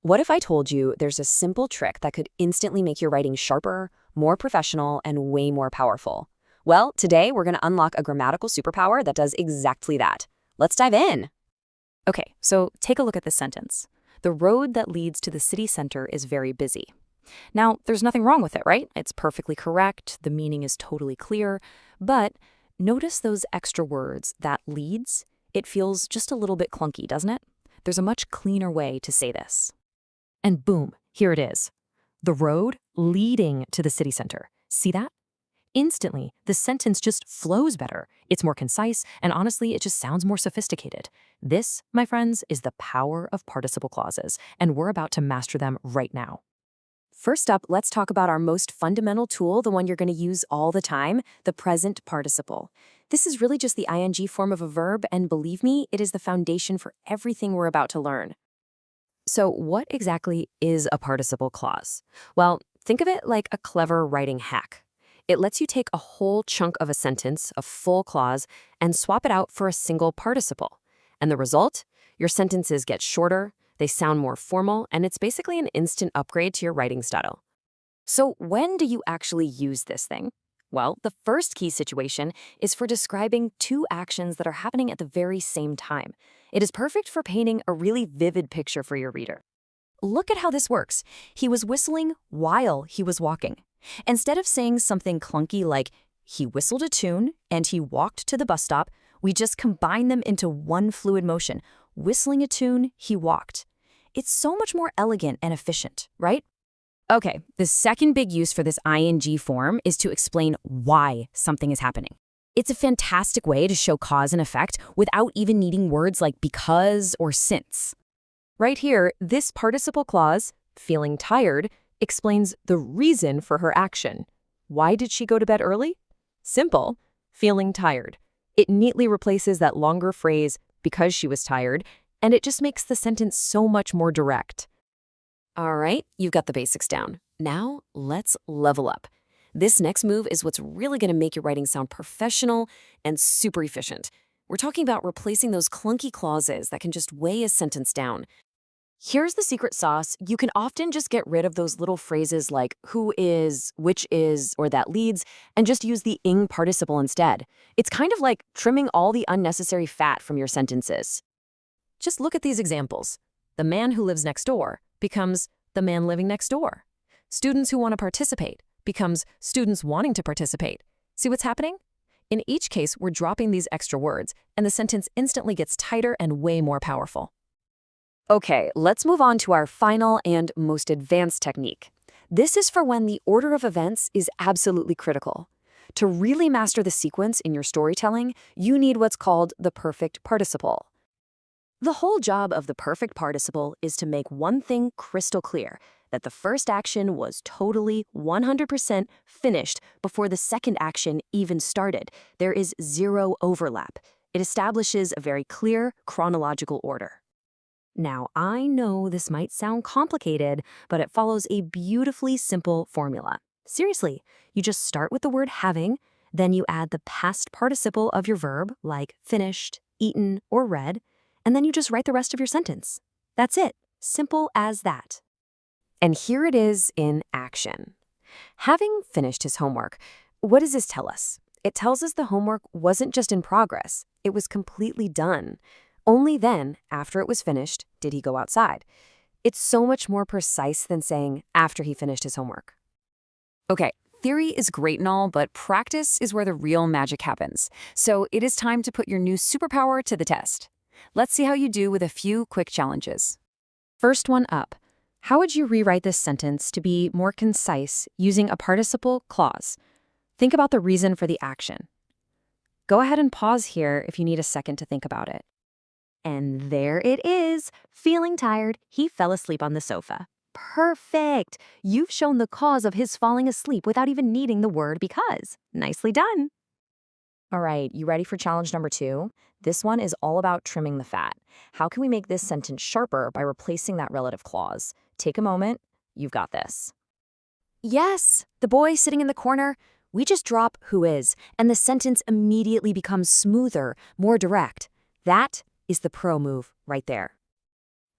What if I told you there's a simple trick that could instantly make your writing sharper, more professional, and way more powerful? Well, today we're going to unlock a grammatical superpower that does exactly that. Let's dive in. Okay, so take a look at this sentence. The road that leads to the city center is very busy. Now, there's nothing wrong with it, right? It's perfectly correct. The meaning is totally clear. But notice those extra words, that leads. It feels just a little bit clunky, doesn't it? There's a much cleaner way to say this. And boom, here it is. The road leading to the city center. See that? Instantly, the sentence just flows better. It's more concise, and honestly, it just sounds more sophisticated. This, my friends, is the power of participle clauses, and we're about to master them right now. First up, let's talk about our most fundamental tool, the one you're going to use all the time, the present participle. This is really just the ing form of a verb, and believe me, it is the foundation for everything we're about to learn. So what exactly is a participle clause? Well, think of it like a clever writing hack. It lets you take a whole chunk of a sentence, a full clause, and swap it out for a single participle. And the result? Your sentences get shorter, they sound more formal, and it's basically an instant upgrade to your writing style. So when do you actually use this thing? Well, the first key situation is for describing two actions that are happening at the very same time. It is perfect for painting a really vivid picture for your reader. Look at how this works. He was whistling while he was walking. Instead of saying something clunky like, he whistled a tune and he walked to the bus stop, we just combine them into one fluid motion. Whistling a tune, he walked. It's so much more elegant and efficient, right? Okay, the second big use for this ing form is to explain why something is happening. It's a fantastic way to show cause and effect without even needing words like because or since. Right here, this participle clause, feeling tired, explains the reason for her action. Why did she go to bed early? Simple, feeling tired. It neatly replaces that longer phrase, because she was tired, and it just makes the sentence so much more direct. All right, you've got the basics down. Now, let's level up. This next move is what's really going to make your writing sound professional and super efficient. We're talking about replacing those clunky clauses that can just weigh a sentence down. Here's the secret sauce. You can often just get rid of those little phrases like who is, which is, or that leads, and just use the ing participle instead. It's kind of like trimming all the unnecessary fat from your sentences. Just look at these examples. The man who lives next door becomes the man living next door. Students who want to participate becomes students wanting to participate. See what's happening? In each case, we're dropping these extra words, and the sentence instantly gets tighter and way more powerful. Okay, let's move on to our final and most advanced technique. This is for when the order of events is absolutely critical. To really master the sequence in your storytelling, you need what's called the perfect participle. The whole job of the perfect participle is to make one thing crystal clear, that the first action was totally 100% finished before the second action even started. There is zero overlap. It establishes a very clear chronological order. Now, I know this might sound complicated, but it follows a beautifully simple formula. Seriously, you just start with the word having, then you add the past participle of your verb, like finished, eaten, or read, and then you just write the rest of your sentence. That's it. Simple as that. And here it is in action. Having finished his homework, what does this tell us? It tells us the homework wasn't just in progress, it was completely done. Only then, after it was finished, did he go outside. It's so much more precise than saying after he finished his homework. Okay, theory is great and all, but practice is where the real magic happens. So it is time to put your new superpower to the test. Let's see how you do with a few quick challenges. First one up. How would you rewrite this sentence to be more concise using a participle clause? Think about the reason for the action. Go ahead and pause here if you need a second to think about it. And there it is. Feeling tired, he fell asleep on the sofa. Perfect! You've shown the cause of his falling asleep without even needing the word because. Nicely done. All right, you ready for challenge number 2? This one is all about trimming the fat. How can we make this sentence sharper by replacing that relative clause? Take a moment. You've got this. Yes, the boy sitting in the corner. We just drop who is, and the sentence immediately becomes smoother, more direct. That is the pro move right there.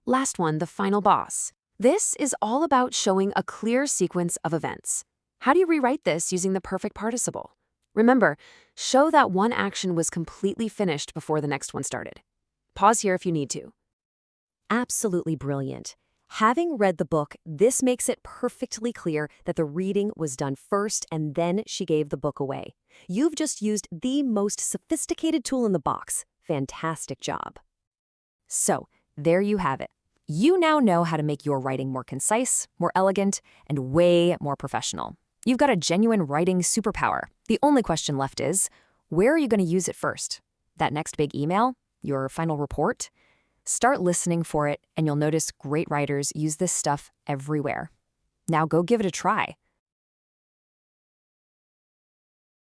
Last one, the final boss. This is all about showing a clear sequence of events. How do you rewrite this using the perfect participle? Remember, show that one action was completely finished before the next one started. Pause here if you need to. Absolutely brilliant. Having read the book, this makes it perfectly clear that the reading was done first and then she gave the book away. You've just used the most sophisticated tool in the box. Fantastic job. So, there you have it. You now know how to make your writing more concise, more elegant, and way more professional. You've got a genuine writing superpower. The only question left is, where are you going to use it first? That next big email? Your final report? Start listening for it, and you'll notice great writers use this stuff everywhere. Now go give it a try.